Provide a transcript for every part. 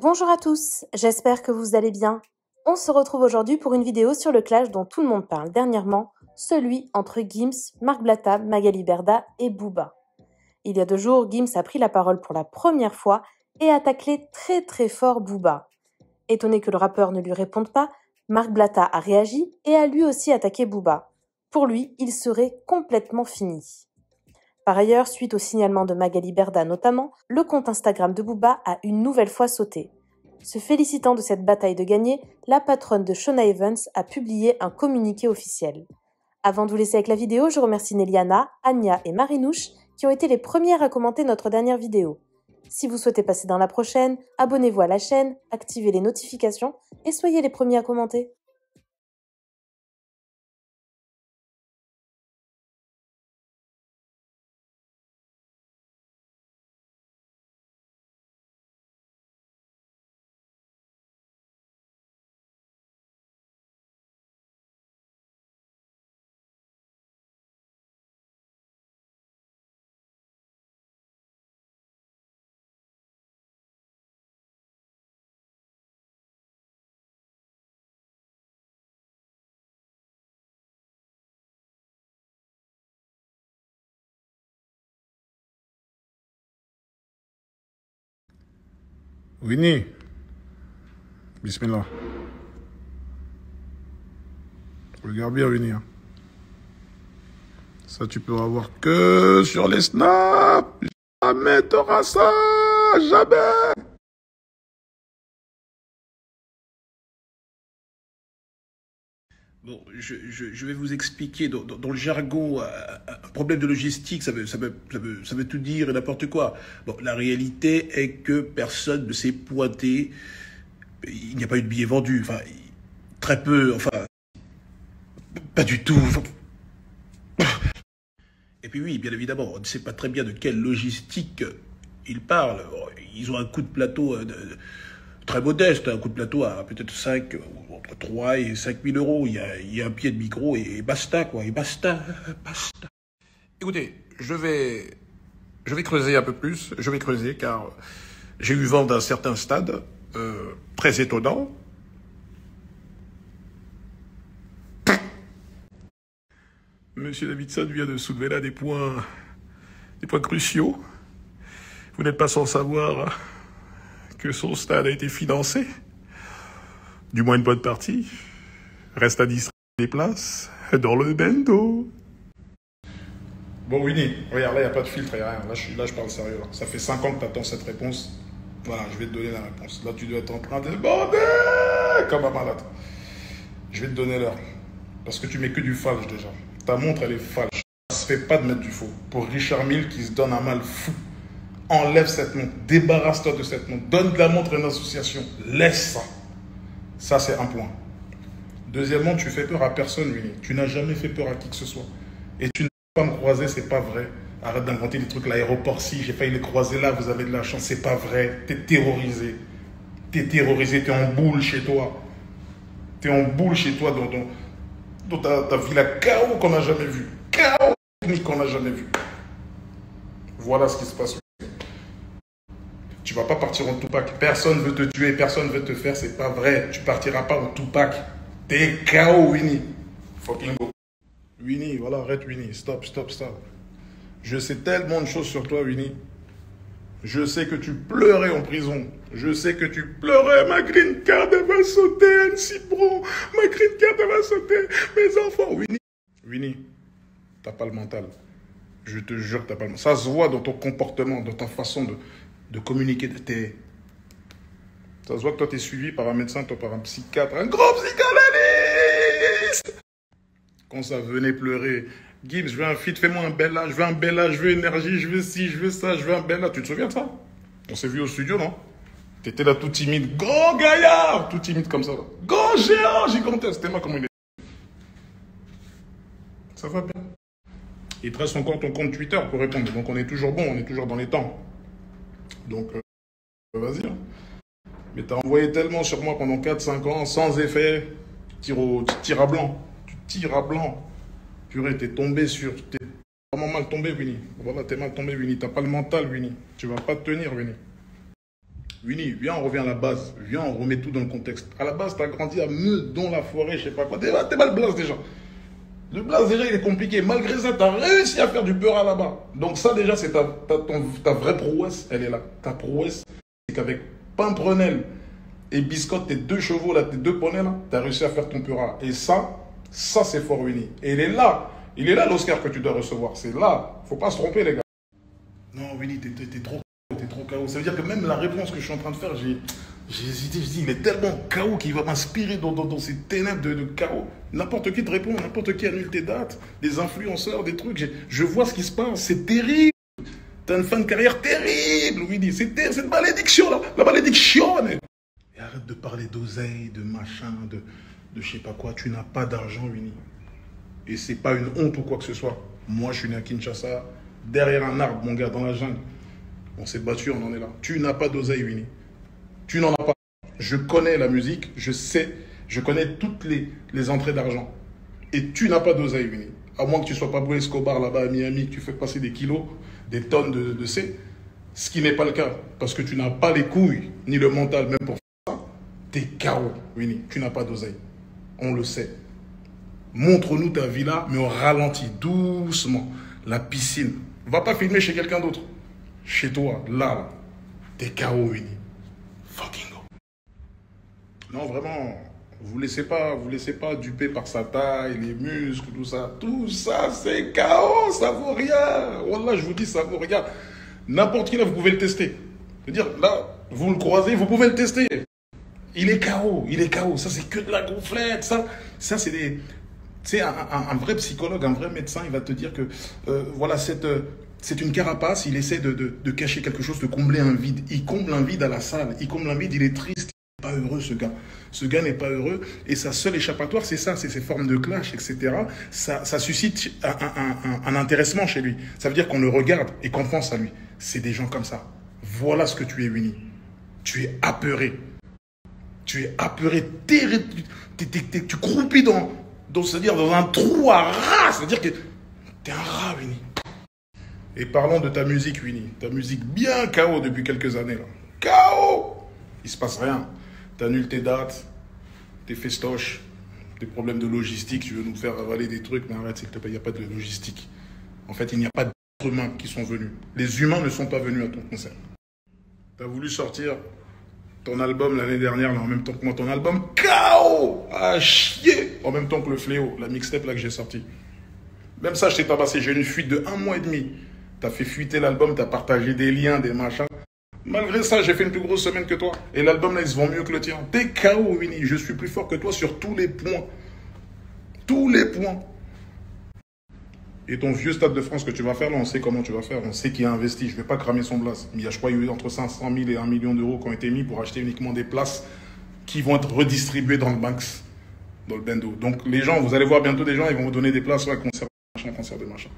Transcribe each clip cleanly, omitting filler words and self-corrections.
Bonjour à tous, j'espère que vous allez bien. On se retrouve aujourd'hui pour une vidéo sur le clash dont tout le monde parle dernièrement, celui entre Gims, Marc Blatta, Magali Berda et Booba. Il y a 2 jours, Gims a pris la parole pour la première fois et a taclé très fort Booba. Étonné que le rappeur ne lui réponde pas, Marc Blatta a réagi et a lui aussi attaqué Booba. Pour lui, il serait complètement fini. Par ailleurs, suite au signalement de Magali Berda notamment, le compte Instagram de Booba a une nouvelle fois sauté. Se félicitant de cette bataille de gagner, la patronne de Shawna Evans a publié un communiqué officiel. Avant de vous laisser avec la vidéo, je remercie Néliana, Anya et Marinouche qui ont été les premières à commenter notre dernière vidéo. Si vous souhaitez passer dans la prochaine, abonnez-vous à la chaîne, activez les notifications et soyez les premiers à commenter. Winnie, bismillah. Regarde bien, Winnie. Hein. Ça, tu peux avoir que sur les snaps. Jamais t'auras ça, jamais. Bon, je vais vous expliquer dans le jargon un problème de logistique, ça veut tout dire et n'importe quoi. Bon, la réalité est que personne ne s'est pointé, il n'y a pas eu de billets vendus, enfin, très peu, enfin, pas du tout. Enfin. Et puis oui, bien évidemment, on ne sait pas très bien de quelle logistique ils parlent. Ils ont un coût de plateau très modeste, un coût de plateau à peut-être 5, entre 3 et 5 000 euros. Il y a un pied de micro et basta, quoi. Et basta. Écoutez, je vais creuser un peu plus. Je vais creuser car j'ai eu vent d'un certain stade très étonnant. Monsieur Davidson vient de soulever là des points cruciaux. Vous n'êtes pas sans savoir que son stade a été financé, du moins une bonne partie. Reste à distribuer les places dans le bendo. Bon, Winnie, regarde, là, il n'y a pas de filtre, il n'y a rien. Là, je parle sérieux. Là. Ça fait 5 ans que tu attends cette réponse. Voilà, je vais te donner la réponse. Là, tu dois être en train de bander comme un malade. Je vais te donner l'heure. Parce que tu mets que du falche déjà. Ta montre, elle est falche. Ça se fait pas de mettre du faux. Pour Richard Mille qui se donne un mal fou. Enlève cette montre. Débarrasse-toi de cette montre. Donne de la montre à une association. Laisse ça. Ça, c'est un point. Deuxièmement, tu fais peur à personne, Winnie. Tu n'as jamais fait peur à qui que ce soit. Et tu ne peux pas me croiser, c'est pas vrai. Arrête d'inventer des trucs. L'aéroport, si, j'ai failli les croiser là, vous avez de la chance. C'est pas vrai. T'es terrorisé. T'es terrorisé. T'es en boule chez toi. T'es en boule chez toi dans ta vie, la chaos qu'on n'a jamais vu. Chaos technique qu'on n'a jamais vu. Voilà ce qui se passe. Tu vas pas partir en Tupac. Personne veut te tuer, personne veut te faire, c'est pas vrai. Tu partiras pas en Tupac. T'es KO, Winnie. Fucking go. Winnie, voilà, arrête, Winnie. Stop. Je sais tellement de choses sur toi, Winnie. Je sais que tu pleurais en prison. Je sais que tu pleurais. Ma green card, elle va sauter, Anne Cipron. Ma green card, elle va sauter. Mes enfants. Winnie, t'as pas le mental. Je te jure que t'as pas le mental. Ça se voit dans ton comportement, dans ta façon de communiquer. Ça se voit que toi, t'es suivi par un médecin, toi, par un psychiatre, un gros psychanalyste. Quand ça venait pleurer, Gims, je veux un feat, fais-moi un bel âge, je veux un bel âge, je veux énergie, je veux ci, je veux ça, je veux un bel âge. Tu te souviens de ça? On s'est vu au studio, non? T'étais là tout timide, grand gaillard, tout timide comme ça. Là. Grand géant, gigantesque, c'était moi comme il est. Ça va bien. Il te reste encore ton compte Twitter pour répondre. Donc on est toujours bon, on est toujours dans les temps. Donc vas-y. Hein. Mais t'as envoyé tellement sur moi pendant 4-5 ans, sans effet. Tu tires à blanc. Tu tires à blanc. Purée, t'es tombé sur... vraiment mal tombé, Winnie. Voilà, t'es mal tombé, Winnie. T'as pas le mental, Winnie. Tu vas pas te tenir, Winnie. Winnie, viens, on revient à la base. Viens, on remet tout dans le contexte. À la base, t'as grandi à Meudon, la forêt, je sais pas quoi. T'es mal blase déjà. Le blase, déjà, il est compliqué. Malgré ça, t'as réussi à faire du beurre là-bas. Donc ça, déjà, c'est ta vraie prouesse. Elle est là. Ta prouesse, c'est qu'avec Pimprenel et Biscotte, tes 2 chevaux, là, tes 2 poneys, là, t'as réussi à faire ton pura. Et ça c'est fort, Winnie. Et il est là l'Oscar que tu dois recevoir. C'est là. Faut pas se tromper, les gars. Non, Winnie, t'es trop KO. Ça veut dire que même la réponse que je suis en train de faire, j'ai hésité. Je dis, il est tellement KO qu'il va m'inspirer dans ces ténèbres de KO. N'importe qui te répond, n'importe qui annule tes dates, des influenceurs, des trucs. Je vois ce qui se passe. C'est terrible. T'as une fin de carrière terrible, Winnie. C'est cette malédiction, là. La malédiction. Et arrête de parler d'oseille, de machin, de je sais pas quoi. Tu n'as pas d'argent, Winnie. Et c'est pas une honte ou quoi que ce soit. Moi, je suis né à Kinshasa, derrière un arbre, mon gars, dans la jungle. On s'est battu, on en est là. Tu n'as pas d'oseille, Winnie. Tu n'en as pas. Je connais la musique, je sais, je connais toutes les entrées d'argent. Et tu n'as pas d'oseille, Winnie. À moins que tu sois Pablo Escobar là-bas à Miami, que tu fais passer des kilos, des tonnes de C. Ce qui n'est pas le cas. Parce que tu n'as pas les couilles, ni le mental, même pour faire ça. T'es KO, Winnie. Tu n'as pas d'oseille. On le sait. Montre-nous ta villa, mais on ralentit doucement. La piscine. Va pas filmer chez quelqu'un d'autre. Chez toi, là. T'es KO, Winnie. Fucking go. Non, vraiment, vous laissez pas duper par sa taille, les muscles, tout ça. Tout ça, c'est KO, ça vaut rien. Wallah, je vous dis, ça vaut rien. N'importe qui là, vous pouvez le tester. Je veux dire, là, vous le croisez, vous pouvez le tester. Il est KO, il est KO. Ça, c'est que de la gonflette. Ça c'est des... Tu sais, un vrai psychologue, un vrai médecin, il va te dire que, voilà, c'est une carapace, il essaie de cacher quelque chose, de combler un vide. Il comble un vide à la salle, il comble un vide, il est triste, il n'est pas heureux, ce gars. Ce gars n'est pas heureux, et sa seule échappatoire, c'est ça, c'est ces formes de clash, etc. Ça suscite un intéressement chez lui. Ça veut dire qu'on le regarde et qu'on pense à lui. C'est des gens comme ça. Voilà ce que tu es, Winnie. Tu es apeuré. Tu es apeuré, tu croupis c'est-à-dire dans un trou à rat, c'est-à-dire que t'es un rat, Winnie. Et parlons de ta musique, Winnie. Ta musique bien KO depuis quelques années, là. KO. Il se passe rien. T'annules tes dates, tes festoches, des problèmes de logistique, tu veux nous faire avaler des trucs, mais arrête, s'il te plaît, il n'y a pas de logistique. En fait, il n'y a pas d'êtres humains qui sont venus. Les humains ne sont pas venus à ton concert. T'as voulu sortir ton album l'année dernière, là, en même temps que moi, ton album KO à chier, en même temps que le Fléau, la mixtape là que j'ai sorti. Même ça, je t'ai tabassé, j'ai une fuite de 1 mois et demi. T'as fait fuiter l'album, t'as partagé des liens, des machins. Malgré ça, j'ai fait une plus grosse semaine que toi. Et l'album là, il se vend mieux que le tien. T'es KO, Winnie, je suis plus fort que toi sur tous les points. Tous les points. Et ton vieux Stade de France que tu vas faire, là, on sait comment tu vas faire. On sait qui a investi. Je ne vais pas cramer son blase. Mais il y a, je crois, eu entre 500 000 et 1 million d'euros qui ont été mis pour acheter uniquement des places qui vont être redistribuées dans le Banks, dans le Bendo. Donc, les gens, vous allez voir bientôt des gens, ils vont vous donner des places, ouais, concert de machin.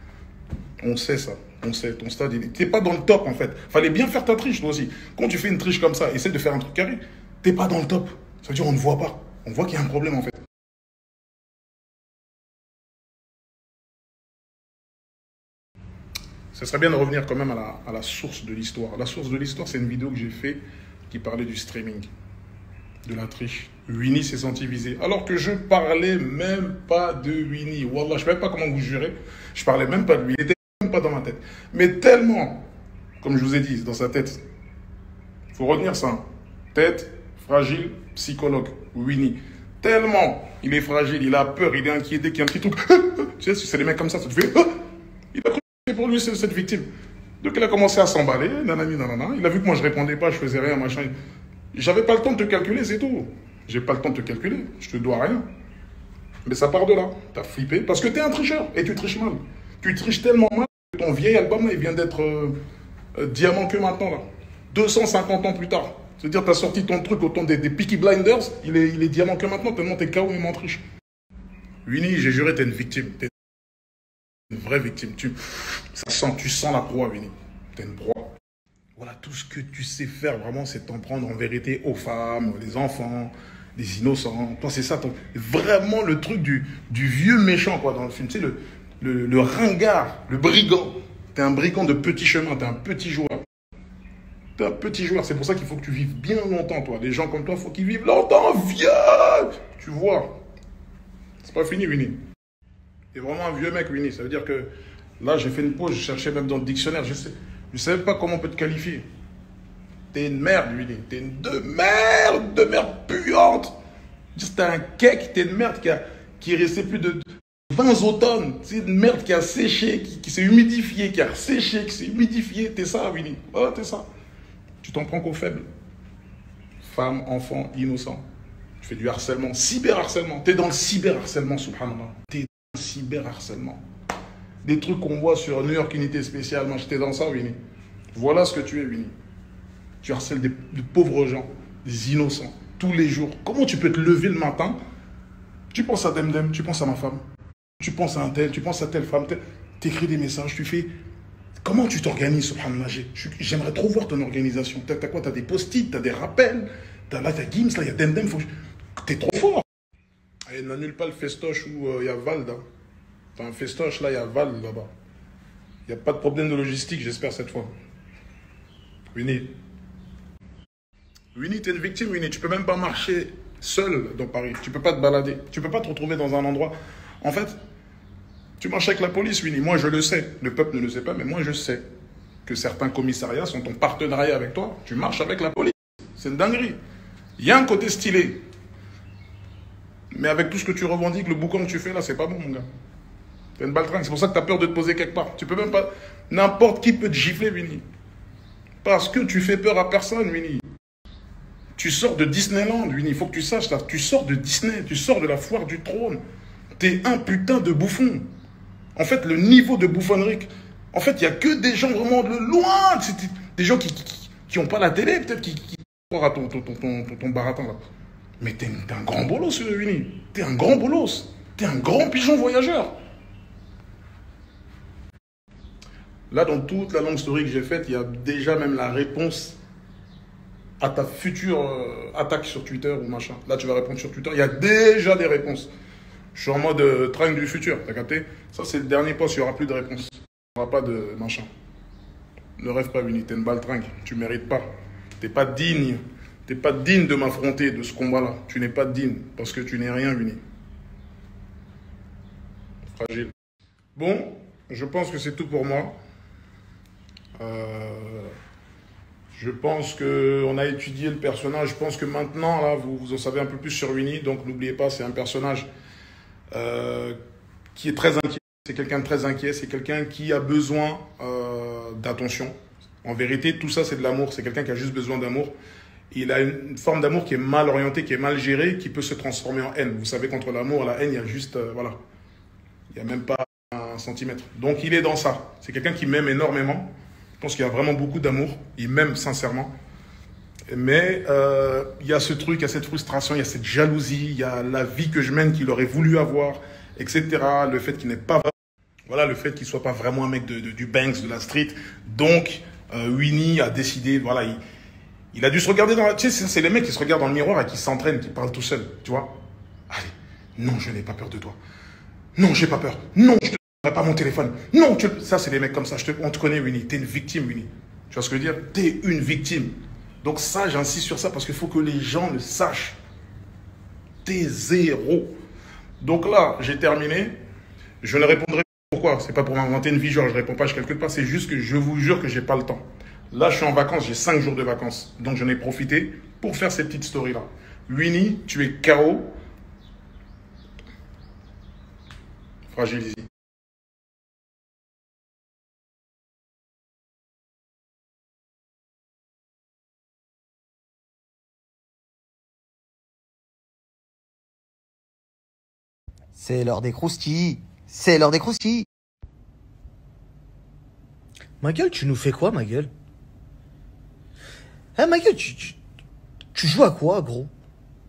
On sait ça. On sait. Ton stade, il t'es pas dans le top, en fait. Fallait bien faire ta triche, toi aussi. Quand tu fais une triche comme ça, essaie de faire un truc carré. T'es pas dans le top. Ça veut dire on ne voit pas. On voit qu'il y a un problème, en fait. Ce serait bien de revenir quand même à la source de l'histoire. La source de l'histoire, c'est une vidéo que j'ai faite qui parlait du streaming, de la triche. Winnie s'est senti visé. Alors que je parlais même pas de Winnie. Wallah, je ne sais même pas comment vous jurer. Je parlais même pas de lui. Il n'était même pas dans ma tête. Mais tellement, comme je vous ai dit, dans sa tête. Il faut retenir ça. Tête, fragile, psychologue. Winnie. Tellement, il est fragile, il a peur, il est inquiété, qu'il y a un petit truc. Tu sais, c'est des mecs comme ça, ça te fait... Il a cru que pour lui, c'est cette victime. Donc il a commencé à s'emballer, nanani, nanana. Il a vu que moi je répondais pas, je faisais rien, machin. J'avais pas le temps de te calculer, c'est tout. J'ai pas le temps de te calculer, je te dois rien. Mais ça part de là. T'as flippé parce que t'es un tricheur et tu triches mal. Tu triches tellement mal que ton vieil album là, il vient d'être diamant que maintenant là. 250 ans plus tard. C'est-à-dire t'as sorti ton truc au temps des Peaky Blinders, il est diamant que maintenant tellement t'es KO et m'en triche. Winnie, j'ai juré, t'es une victime. T'es une vraie victime. Tu sens la proie, Winnie. T'es une proie. Voilà, tout ce que tu sais faire vraiment, c'est t'en prendre en vérité aux femmes, les enfants, les innocents. Toi, c'est ça, vraiment le truc du vieux méchant, quoi, dans le film. Tu sais, le ringard, le brigand. T'es un brigand de petit chemin, t'es un petit joueur. T'es un petit joueur, c'est pour ça qu'il faut que tu vives bien longtemps, toi. Des gens comme toi, il faut qu'ils vivent longtemps, viens. Tu vois, c'est pas fini, Winnie. T'es vraiment un vieux mec, Winnie. Ça veut dire que là, j'ai fait une pause, je cherchais même dans le dictionnaire, je savais pas comment on peut te qualifier. T'es une merde, Winnie. T'es une de merde puante. T'es un cake, t'es une merde qui est restée plus de 20 automnes. C'est une merde qui a séché, qui s'est humidifiée, qui a séché, qui s'est humidifiée. T'es ça, Winnie. Oh, t'es ça. Tu t'en prends qu'aux faibles. Femmes, enfants, innocents. Tu fais du harcèlement, cyberharcèlement. T'es dans le cyberharcèlement, subhanallah. T'es dans le cyberharcèlement. Des trucs qu'on voit sur New York Unité Spéciale. Moi, j'étais dans ça, Winnie. Voilà ce que tu es, Winnie. Tu harcèles des pauvres gens, des innocents, tous les jours. Comment tu peux te lever le matin? Tu penses à Demdem, tu penses à ma femme. Tu penses à un tel, tu penses à telle femme. T'écris des messages, tu fais... Comment tu t'organises, subhanallah? J'aimerais trop voir ton organisation. T'as quoi? T'as des post-it, t'as des rappels. Là, t'as Gims, là, il y a Demdem. T'es trop fort. Et n'annule pas le festoche où il y a Vald. Hein. T'as un festoche, là, il y a Vald, là-bas. Il n'y a pas de problème de logistique, j'espère, cette fois. Winnie. Winnie, t'es une victime, Winnie. Tu peux même pas marcher seul dans Paris. Tu peux pas te balader. Tu peux pas te retrouver dans un endroit. En fait, tu marches avec la police, Winnie. Moi, je le sais. Le peuple ne le sait pas, mais moi, je sais que certains commissariats sont en partenariat avec toi. Tu marches avec la police. C'est une dinguerie. Il y a un côté stylé. Mais avec tout ce que tu revendiques, le boucan que tu fais là, c'est pas bon, mon gars. T'es une baltringue. C'est pour ça que t'as peur de te poser quelque part. Tu peux même pas... N'importe qui peut te gifler, Winnie. Parce que tu fais peur à personne, Winnie. Tu sors de Disneyland, Winnie. Il faut que tu saches, là. Tu sors de Disney. Tu sors de la foire du trône. T'es un putain de bouffon. En fait, le niveau de bouffonnerie... En fait, il n'y a que des gens vraiment de loin. Des gens qui n'ont pas la télé, peut-être, qui croient à ton baratin, là. Mais t'es un grand bolos, Winnie. T'es un grand bolos. T'es un grand pigeon voyageur. Là, dans toute la longue story que j'ai faite, il y a déjà même la réponse à ta future attaque sur Twitter ou machin. Là, tu vas répondre sur Twitter. Il y a déjà des réponses. Je suis en mode train du futur, t'as capté? Ça, c'est le dernier post, il n'y aura plus de réponse. Il n'y aura pas de machin. Ne rêve pas, Winnie, t'es une baltringue. Tu ne mérites pas. T'es pas digne. T'es pas digne de m'affronter, de ce combat-là. Tu n'es pas digne, parce que tu n'es rien, Winnie. Fragile. Bon, je pense que c'est tout pour moi. Je pense qu'on a étudié le personnage. Je pense que maintenant, là, vous en savez un peu plus sur Winnie. Donc, n'oubliez pas, c'est un personnage qui est très inquiet. C'est quelqu'un de très inquiet. C'est quelqu'un qui a besoin d'attention. En vérité, tout ça, c'est de l'amour. C'est quelqu'un qui a juste besoin d'amour. Il a une forme d'amour qui est mal orientée, qui est mal gérée, qui peut se transformer en haine. Vous savez, contre l'amour, la haine, il y a juste... voilà. Il n'y a même pas un centimètre. Donc, il est dans ça. C'est quelqu'un qui m'aime énormément. Je pense qu'il y a vraiment beaucoup d'amour. Il m'aime sincèrement. Mais il y a ce truc, il y a cette frustration, il y a cette jalousie, il y a la vie que je mène qu'il aurait voulu avoir, etc. Le fait qu'il n'est pas... Voilà, le fait qu'il ne soit pas vraiment un mec du Banks, de la street. Donc, Winnie a décidé... Voilà, il a dû se regarder dans la... Tu sais, c'est les mecs qui se regardent dans le miroir et qui s'entraînent, qui parlent tout seuls, tu vois. Allez, non, je n'ai pas peur de toi. Non, j'ai pas peur. Non, je ne te donnerai pas mon téléphone. Non, ça, c'est les mecs comme ça. On te connaît, Winnie. T'es une victime, Winnie. Tu vois ce que je veux dire? T'es une victime. Donc ça, j'insiste sur ça parce qu'il faut que les gens le sachent. T'es zéro. Donc là, j'ai terminé. Je ne répondrai pas pourquoi. C'est pas pour m'inventer une vie, genre je réponds pas, je calcule pas. C'est juste que je vous jure que j'ai pas le temps. Là, je suis en vacances, j'ai 5 jours de vacances. Donc j'en ai profité pour faire cette petite story-là. Winnie, tu es KO. Fragile. C'est l'heure des croustilles. C'est l'heure des croustilles. Ma gueule, tu nous fais quoi, ma gueule? Eh, ma gueule, tu joues à quoi, gros?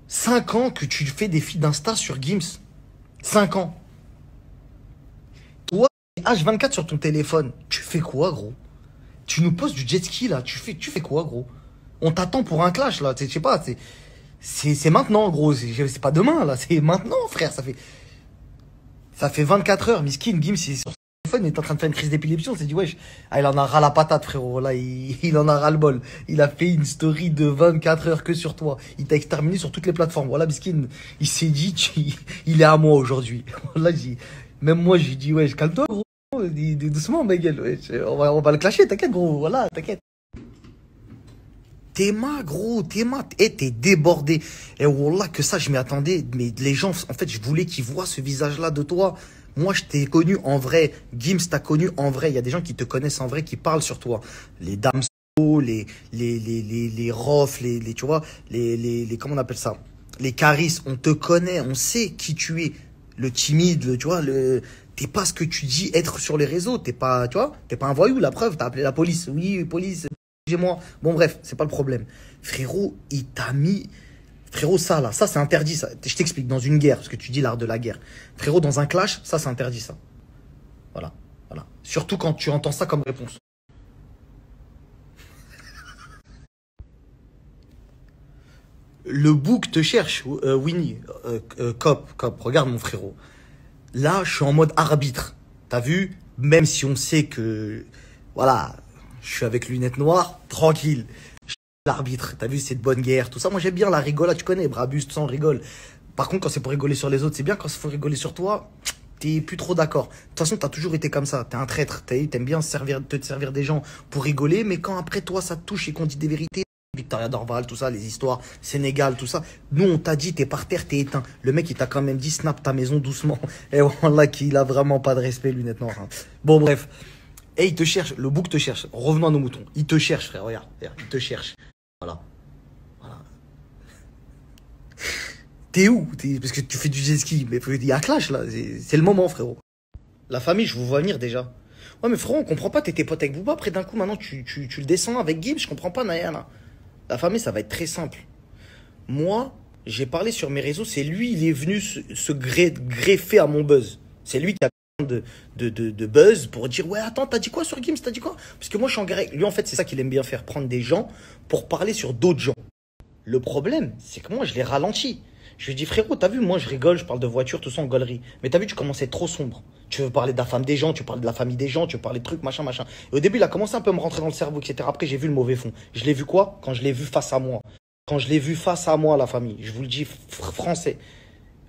5 ans que tu fais des filles d'Insta sur Gims. 5 ans. Toi, H24 sur ton téléphone. Tu fais quoi, gros? Tu nous poses du jet ski, là. Tu fais quoi, gros? On t'attend pour un clash, là. Je sais pas, c'est maintenant, gros. C'est pas demain, là. C'est maintenant, frère. Ça fait... Ça fait 24 heures, miskin, Gims, il est sur son téléphone, il est en train de faire une crise d'épilepsie. On s'est dit, wesh, ah, il en a ras la patate, frérot. Là, il en a ras le bol. Il a fait une story de 24 heures que sur toi. Il t'a exterminé sur toutes les plateformes. Voilà, miskin, il s'est dit, il est à moi aujourd'hui. Là, même moi, j'ai dit, wesh, calme-toi, gros. Doucement, ma gueule, wesh. On va le clasher, t'inquiète, gros. Voilà, t'inquiète. T'es ma, gros, t'es ma. Eh, t'es débordé. Et wallah, que ça, je m'y attendais. Mais les gens, en fait, je voulais qu'ils voient ce visage-là de toi. Moi, je t'ai connu en vrai. Gims t'a connu en vrai. Il y a des gens qui te connaissent en vrai, qui parlent sur toi. Les Damso, les Rof, tu vois, comment on appelle ça? Les Caris. On te connaît, on sait qui tu es. Le timide, tu vois, t'es pas ce que tu dis être sur les réseaux. T'es pas, tu vois, t'es pas un voyou. La preuve, t'as appelé la police. Oui, police. Moi. Bon, bref, c'est pas le problème. Frérot, il t'a mis. Frérot, ça là, ça c'est interdit. Ça. Je t'explique, dans une guerre, parce que tu dis l'art de la guerre. Frérot, dans un clash, ça c'est interdit, ça. Voilà, voilà. Surtout quand tu entends ça comme réponse. Le bouc te cherche, Winnie. Cop, regarde mon frérot. Là, je suis en mode arbitre. T'as vu? Même si on sait que. Voilà. Je suis avec lunettes noires, tranquille. Je suis l'arbitre, t'as vu, c'est de bonne guerre, tout ça. Moi, j'aime bien la rigolade, tu connais, Brabus, tout ça, on rigole. Par contre, quand c'est pour rigoler sur les autres, c'est bien. Quand il faut rigoler sur toi, t'es plus trop d'accord. De toute façon, t'as toujours été comme ça. T'es un traître. T'aimes bien te servir des gens pour rigoler, mais quand après toi, ça te touche et qu'on dit des vérités, Victoria Dorval, tout ça, les histoires, Sénégal, tout ça. Nous, on t'a dit, t'es par terre, t'es éteint. Le mec, il t'a quand même dit, snap ta maison doucement. Et voilà qu'il a vraiment pas de respect, lunettes noires. Hein. Bon, bref. Et il te cherche, le bouc te cherche. Revenons à nos moutons. Il te cherche, frère. Regarde, il te cherche. Voilà. Voilà. T'es où? Parce que tu fais du jet ski. Mais il y a un clash, là. C'est le moment, frérot. La famille, je vous vois venir déjà. Ouais, mais frérot, on comprend pas. T'étais pote avec Booba. Après, d'un coup, maintenant, tu le descends avec Gims. Je comprends pas, Naya, là. La famille, ça va être très simple. Moi, j'ai parlé sur mes réseaux. C'est lui, il est venu se greffer à mon buzz. C'est lui qui a de buzz pour dire ouais attends t'as dit quoi sur Gims, t'as dit quoi, parce que moi je suis en guerre. Lui en fait c'est ça qu'il aime bien faire, prendre des gens pour parler sur d'autres gens. Le problème c'est que moi je l'ai ralenti. Je lui ai dit frérot t'as vu, moi je rigole, je parle de voiture tout ça en gaulerie, mais t'as vu tu commences à être trop sombre, tu veux parler de la femme des gens, tu parles de la famille des gens, tu veux parler de trucs machin. Et au début il a commencé un peu à me rentrer dans le cerveau etc. Après j'ai vu le mauvais fond. Je l'ai vu quoi? Quand je l'ai vu face à moi. Quand je l'ai vu face à moi, la famille, je vous le dis français.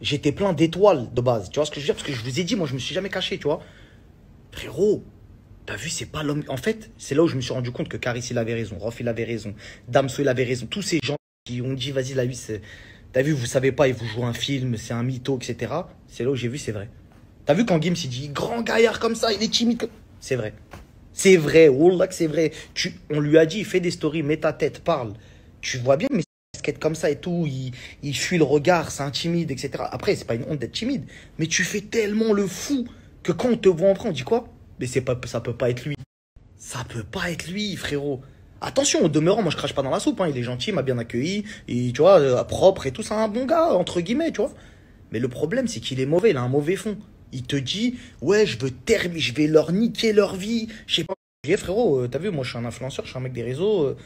J'étais plein d'étoiles de base, tu vois ce que je veux dire? Parce que je vous ai dit, moi je me suis jamais caché, tu vois. Frérot, t'as vu, c'est pas l'homme. En fait, c'est là où je me suis rendu compte que Caris il avait raison, Rof il avait raison, Damso il avait raison. Tous ces gens qui ont dit, vas-y, la vie, t'as vu, vous savez pas, il vous joue un film, c'est un mytho, etc. C'est là où j'ai vu, c'est vrai. T'as vu quand Gims il dit, grand gaillard comme ça, il est timide. C'est vrai. C'est vrai, oh là que c'est vrai. On lui a dit, fais des stories, mets ta tête, parle. Tu vois bien, mais comme ça et tout, il fuit le regard, c'est intimide, etc. Après, c'est pas une honte d'être timide, mais tu fais tellement le fou que quand on te voit en vrai, on dit quoi? Mais ça peut pas être lui. Ça peut pas être lui, frérot. Attention, au demeurant, moi je crache pas dans la soupe, hein. Il est gentil, il m'a bien accueilli, et tu vois, propre et tout, c'est un bon gars, entre guillemets, tu vois. Mais le problème, c'est qu'il est mauvais, il a un mauvais fond. Il te dit, ouais, je vais leur niquer leur vie, je sais pas. Frérot, t'as vu, moi je suis un influenceur, je suis un mec des réseaux.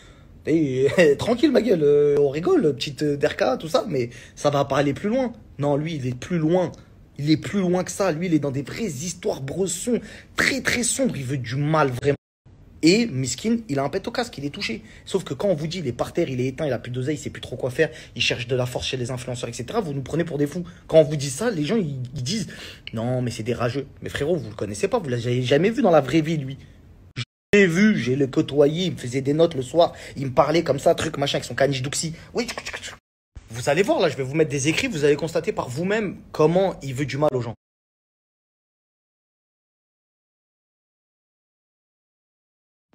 Tranquille ma gueule, on rigole, petite derka, tout ça, mais ça va pas aller plus loin. Non, lui, il est plus loin. Il est plus loin que ça. Lui, il est dans des vraies histoires bressons, très très sombres. Il veut du mal, vraiment. Et Miskin, il a un pet au casque, il est touché. Sauf que quand on vous dit, il est par terre, il est éteint, il a plus d'oseille, il sait plus trop quoi faire, il cherche de la force chez les influenceurs, etc. Vous nous prenez pour des fous. Quand on vous dit ça, les gens, ils disent, non, mais c'est des rageux. Mais frérot, vous le connaissez pas, vous l'avez jamais vu dans la vraie vie, lui. J'ai vu, j'ai le côtoyé, il me faisait des notes le soir, il me parlait comme ça, truc, machin, avec son caniche d'Uxi. Oui, vous allez voir, là, je vais vous mettre des écrits, vous allez constater par vous-même comment il veut du mal aux gens.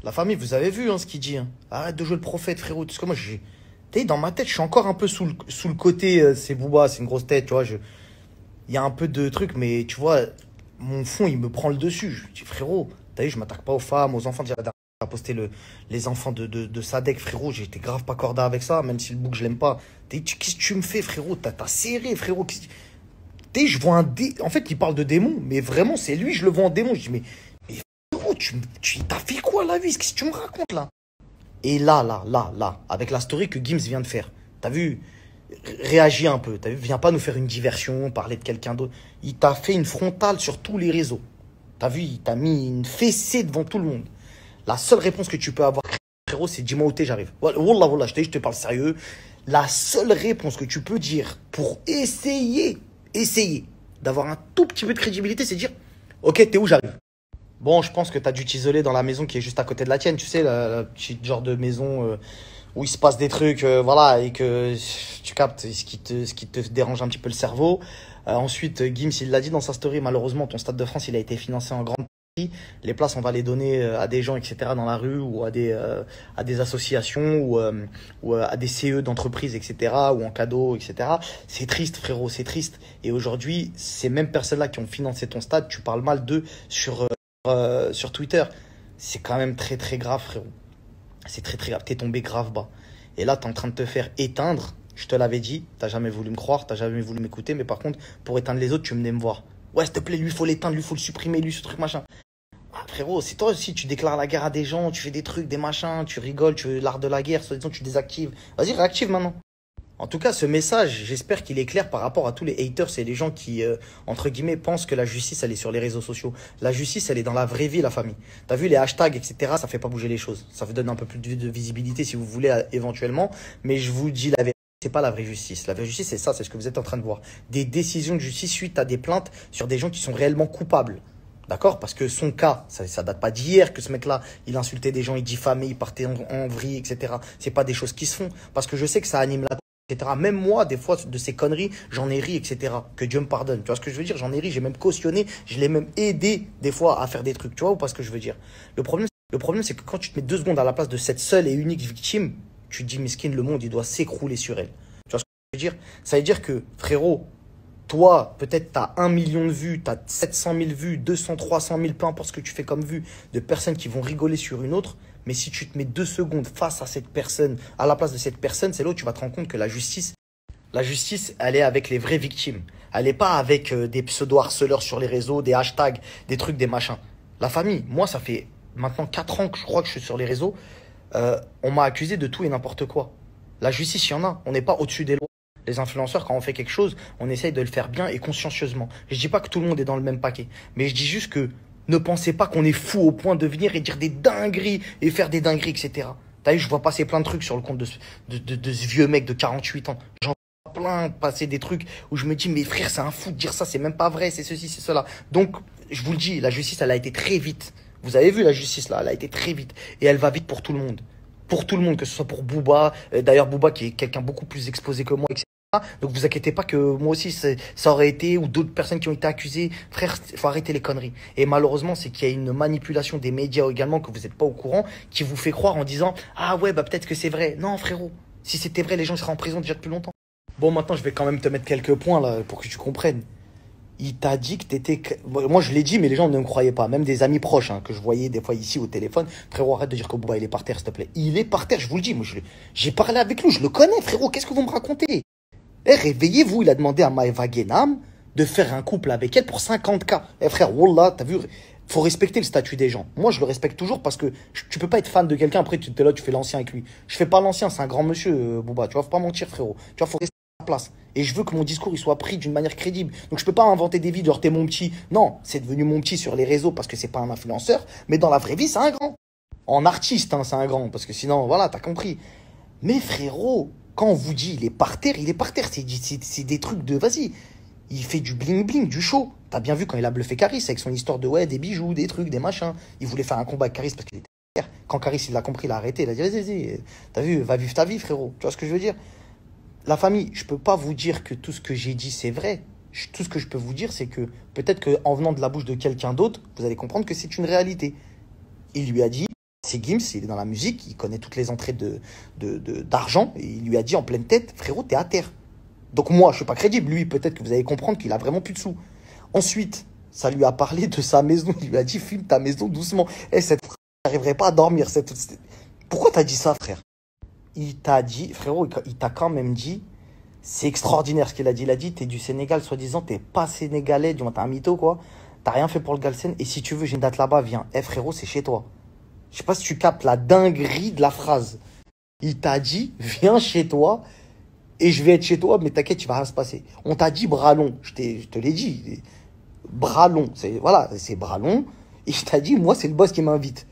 La famille, vous avez vu hein, ce qu'il dit. Hein. Arrête de jouer le prophète, frérot. Parce que moi, dans ma tête, je suis encore un peu sous le côté, c'est Booba, c'est une grosse tête, tu vois. Il y a un peu de trucs, mais tu vois, mon fond, il me prend le dessus. Je dis, frérot, t'as vu, je m'attaque pas aux femmes, aux enfants. Déjà, la dernière fois, j'ai posté les enfants de Sadek, frérot. J'étais grave pas corda avec ça, même si le bouc, je l'aime pas. Qu'est-ce que tu me fais, frérot? T'as serré, frérot. Je vois en fait, il parle de démon, mais vraiment, c'est lui, je le vois en démon. Je dis, mais frérot, tu t'as fait quoi la vie? Qu'est-ce que tu me racontes là? Et là, avec la story que Gims vient de faire, t'as vu? réagis un peu. T'as vu, viens pas nous faire une diversion, parler de quelqu'un d'autre. Il t'a fait une frontale sur tous les réseaux. T'as vu, il t'a mis une fessée devant tout le monde. La seule réponse que tu peux avoir, frérot, c'est dis-moi où t'es, j'arrive. Wallah, wallah, je te parle sérieux. La seule réponse que tu peux dire pour essayer d'avoir un tout petit peu de crédibilité, c'est dire ok, t'es où, j'arrive. Bon, je pense que t'as dû t'isoler dans la maison qui est juste à côté de la tienne, tu sais, la petite genre de maison où il se passe des trucs, voilà, et que tu captes ce qui te dérange un petit peu le cerveau. Ensuite, Gims, il l'a dit dans sa story, malheureusement, ton Stade de France, il a été financé en grande partie. Les places, on va les donner à des gens, etc., dans la rue, ou à des associations, ou à des CE d'entreprises, etc., ou en cadeau, etc. C'est triste, frérot, c'est triste. Et aujourd'hui, ces mêmes personnes-là qui ont financé ton stade, tu parles mal d'eux sur Twitter. C'est quand même très, très grave, frérot. C'est très, très grave. T'es tombé grave bas. Et là, t'es en train de te faire éteindre. Je te l'avais dit, t'as jamais voulu me croire, t'as jamais voulu m'écouter, mais par contre, pour éteindre les autres, tu venais me voir. Ouais, s'il te plaît, lui, faut l'éteindre, lui, faut le supprimer, lui, ce truc, machin. Ah, frérot, c'est toi aussi, tu déclares la guerre à des gens, tu fais des trucs, des machins, tu rigoles, tu veux l'art de la guerre, soi-disant, tu désactives. Vas-y, réactive maintenant. En tout cas, ce message, j'espère qu'il est clair par rapport à tous les haters et les gens qui, entre guillemets, pensent que la justice, elle est sur les réseaux sociaux. La justice, elle est dans la vraie vie, la famille. T'as vu les hashtags, etc., ça fait pas bouger les choses. Ça vous donne un peu plus de visibilité si vous voulez, éventuellement. Mais je vous dis la vérité, c'est pas la vraie justice. La vraie justice, c'est ça, c'est ce que vous êtes en train de voir. Des décisions de justice suite à des plaintes sur des gens qui sont réellement coupables. D'accord? Parce que son cas, ça date pas d'hier que ce mec-là, il insultait des gens, il diffamait, il partait en vrille, etc. C'est pas des choses qui se font. Parce que je sais que ça anime la etc. Même moi, des fois, de ces conneries, j'en ai ri, etc. Que Dieu me pardonne. Tu vois ce que je veux dire? J'en ai ri, j'ai même cautionné, je l'ai même aidé, des fois, à faire des trucs. Tu vois ou pas ce que je veux dire? Le problème, c'est que quand tu te mets 2 secondes à la place de cette seule et unique victime, tu te dis, miskin, le monde, il doit s'écrouler sur elle. Tu vois ce que je veux dire? Ça veut dire que, frérot, toi, peut-être t'as 1 million de vues, t'as 700 000 vues, 200, 300 000, peu importe ce que tu fais comme vues, de personnes qui vont rigoler sur une autre. Mais si tu te mets 2 secondes face à cette personne, à la place de cette personne, c'est là où tu vas te rendre compte que la justice, elle est avec les vraies victimes. Elle n'est pas avec des pseudo-harceleurs sur les réseaux, des hashtags, des trucs, des machins. La famille, moi, ça fait maintenant 4 ans que je crois que je suis sur les réseaux. On m'a accusé de tout et n'importe quoi. La justice, il y en a. On n'est pas au-dessus des lois. Les influenceurs, quand on fait quelque chose, on essaye de le faire bien et consciencieusement. Je dis pas que tout le monde est dans le même paquet. Mais je dis juste que ne pensez pas qu'on est fou au point de venir et dire des dingueries et faire des dingueries, etc. T'as vu, je vois passer plein de trucs sur le compte de ce vieux mec de 48 ans. J'en vois plein passer des trucs où je me dis, mais frère, c'est un fou de dire ça, c'est même pas vrai, c'est ceci, c'est cela. Donc, je vous le dis, la justice, elle a été très vite. Vous avez vu la justice là, elle a été très vite. Et elle va vite pour tout le monde. Pour tout le monde, que ce soit pour Booba. D'ailleurs, Booba qui est quelqu'un beaucoup plus exposé que moi, etc. Donc vous inquiétez pas que moi aussi ça aurait été, ou d'autres personnes qui ont été accusées. Frère, faut arrêter les conneries. Et malheureusement, c'est qu'il y a une manipulation des médias également que vous n'êtes pas au courant, qui vous fait croire en disant ah ouais, bah peut-être que c'est vrai. Non frérot, si c'était vrai, les gens seraient en prison déjà depuis longtemps. Bon, maintenant je vais quand même te mettre quelques points là pour que tu comprennes. Il t'a dit que t'étais... Moi je l'ai dit, mais les gens ne me croyaient pas. Même des amis proches que je voyais des fois ici au téléphone. Frérot, arrête de dire que Bouba il est par terre, s'il te plaît. Il est par terre, je vous le dis. Moi j'ai parlé avec lui, je le connais, frérot. Qu'est-ce que vous me racontez? Eh, réveillez-vous, il a demandé à Maëva Guénam de faire un couple avec elle pour 50K. Eh frère, wallah, t'as vu, faut respecter le statut des gens. Moi, je le respecte toujours parce que tu peux pas être fan de quelqu'un, après tu es là, tu fais l'ancien avec lui. Je fais pas l'ancien, c'est un grand monsieur, Bouba. Tu vois, faut pas mentir, frérot. Tu vois, faut rester à la place. Et je veux que mon discours, il soit pris d'une manière crédible. Donc je peux pas inventer des vies, genre t'es mon petit. Non, c'est devenu mon petit sur les réseaux parce que c'est pas un influenceur. Mais dans la vraie vie, c'est un grand. En artiste, c'est un grand. Parce que sinon, voilà, t'as compris. Mais frérot, quand on vous dit il est par terre, il est par terre. C'est des trucs de... Vas-y, il fait du bling-bling, du show. T'as bien vu quand il a bluffé Caris avec son histoire de ouais, des bijoux, des trucs, des machins. Il voulait faire un combat avec Caris parce qu'il était par terre. Quand Caris, il l'a compris, il a arrêté. Il a dit vas-y, t'as vu, va vivre ta vie, frérot. Tu vois ce que je veux dire? La famille, je peux pas vous dire que tout ce que j'ai dit, c'est vrai. Tout ce que je peux vous dire, c'est que peut-être qu'en venant de la bouche de quelqu'un d'autre, vous allez comprendre que c'est une réalité. Il lui a dit... C'est Gims, il est dans la musique, il connaît toutes les entrées d'argent. Et il lui a dit en pleine tête, frérot, t'es à terre. Donc moi, je suis pas crédible. Lui, peut-être que vous allez comprendre qu'il a vraiment plus de sous. Ensuite, ça lui a parlé de sa maison. Il lui a dit, filme ta maison doucement. Eh, cette frère n'arriverait pas à dormir. Pourquoi t'as dit ça, frère? Il t'a dit, frérot, il t'a quand même dit, c'est extraordinaire ce qu'il a dit. Il a dit, t'es du Sénégal, soi-disant, t'es pas sénégalais, du moins t'es un mytho, quoi. T'as rien fait pour le Galsen. Et si tu veux, j'ai une date là-bas, viens. Eh, frérot, c'est chez toi. Je sais pas si tu captes la dinguerie de la phrase. Il t'a dit, viens chez toi et je vais être chez toi, mais t'inquiète, il va rien se passer. On t'a dit bras long, je te l'ai dit. Bras long, voilà, c'est bras long. Et je t'ai dit, moi, c'est le boss qui m'invite.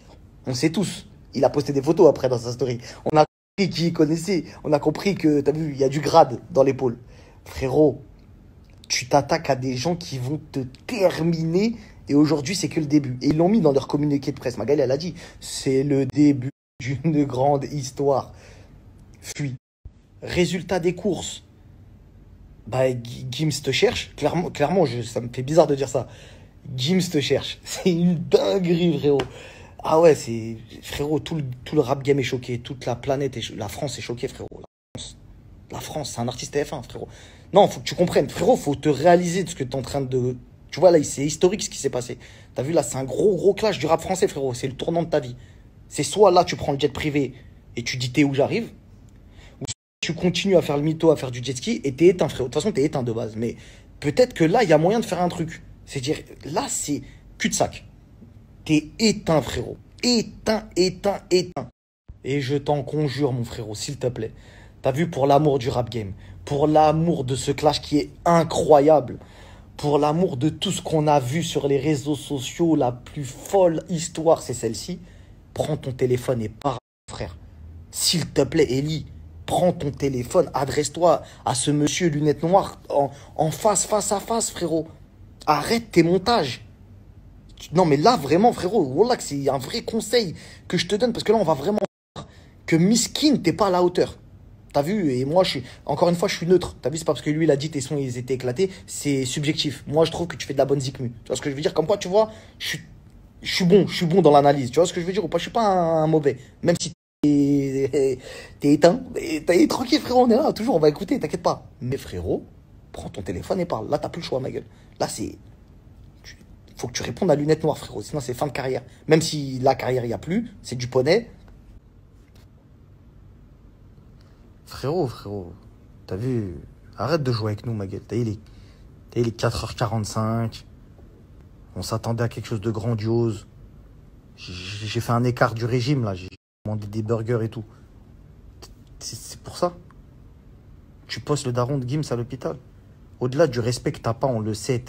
On sait tous. Il a posté des photos après dans sa story. On a compris qui connaissait. On a compris que, t'as vu, il y a du grade dans l'épaule. Frérot, tu t'attaques à des gens qui vont te terminer. Et aujourd'hui, c'est que le début. Et ils l'ont mis dans leur communiqué de presse. Magali, elle a dit, c'est le début d'une grande histoire. Fuis. Résultat des courses. Bah, Gims te cherche. Clairement, ça me fait bizarre de dire ça. Gims te cherche. C'est une dinguerie, frérot. Ah ouais, frérot, tout le rap game est choqué. Toute la planète, la France est choquée, frérot. La France, c'est un artiste TF1, frérot. Non, faut que tu comprennes. Frérot, faut te réaliser de ce que t'es en train de... Tu vois, là, c'est historique ce qui s'est passé. T'as vu, là, c'est un gros clash du rap français, frérot. C'est le tournant de ta vie. C'est soit là, tu prends le jet privé et tu dis t'es où j'arrive, ou soit tu continues à faire le mytho, à faire du jet ski et t'es éteint, frérot. De toute façon, t'es éteint de base. Mais peut-être que là, il y a moyen de faire un truc. C'est-à-dire, là, c'est cul-de-sac. T'es éteint, frérot. Éteint. Et je t'en conjure, mon frérot, s'il te plaît. T'as vu, pour l'amour du rap game, pour l'amour de ce clash qui est incroyable, pour l'amour de tout ce qu'on a vu sur les réseaux sociaux, la plus folle histoire, c'est celle-ci. Prends ton téléphone et pars, frère. S'il te plaît, Eli, prends ton téléphone, adresse-toi à ce monsieur lunettes noires en face à face, frérot. Arrête tes montages. Non, mais là, vraiment, frérot, voilà que c'est un vrai conseil que je te donne, parce que là, on va vraiment voir que Miskin, t'es pas à la hauteur. T'as vu? Et moi, encore une fois, je suis neutre. T'as vu? C'est pas parce que lui, il a dit tes sons, ils étaient éclatés. C'est subjectif. Moi, je trouve que tu fais de la bonne zikmu. Tu vois ce que je veux dire? Comme quoi, tu vois, je suis bon dans l'analyse. Tu vois ce que je veux dire ou pas? Je suis pas un mauvais. Même si t'es éteint. T'es tranquille, frérot, on est là. Toujours, on va écouter, t'inquiète pas. Mais frérot, prends ton téléphone et parle. Là, t'as plus le choix, ma gueule. Là, faut que tu répondes à lunettes noires, frérot. Sinon, c'est fin de carrière. Même si la carrière, il n'y a plus. C'est du poney. Frérot. T'as vu? Arrête de jouer avec nous, ma gueule. T'as vu les 4h45. On s'attendait à quelque chose de grandiose. J'ai fait un écart du régime, là. J'ai demandé des burgers et tout. C'est pour ça. Tu postes le daron de Gims à l'hôpital. Au-delà du respect que t'as pas, on le sait,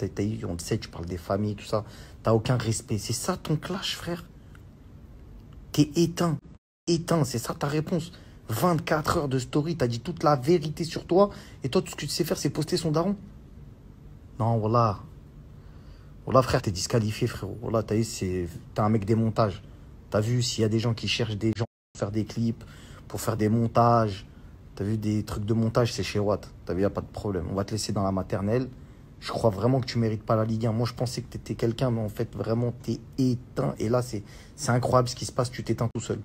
on le sait, tu parles des familles, tout ça. T'as aucun respect. C'est ça ton clash, frère. T'es éteint. C'est ça ta réponse. 24 heures de story, t'as dit toute la vérité sur toi. Et toi, tout ce que tu sais faire, c'est poster son daron. Non, voilà. Voilà, frère, t'es disqualifié, frérot. Voilà, t'as vu, t'es un mec des montages. T'as vu, s'il y a des gens qui cherchent des gens pour faire des clips, pour faire des montages, t'as vu, des trucs de montage, c'est chez Watt. T'as vu, y a pas de problème. On va te laisser dans la maternelle. Je crois vraiment que tu mérites pas la Ligue 1. Moi, je pensais que t'étais quelqu'un, mais en fait, vraiment, t'es éteint. Et là, c'est incroyable ce qui se passe. Tu t'éteins tout seul.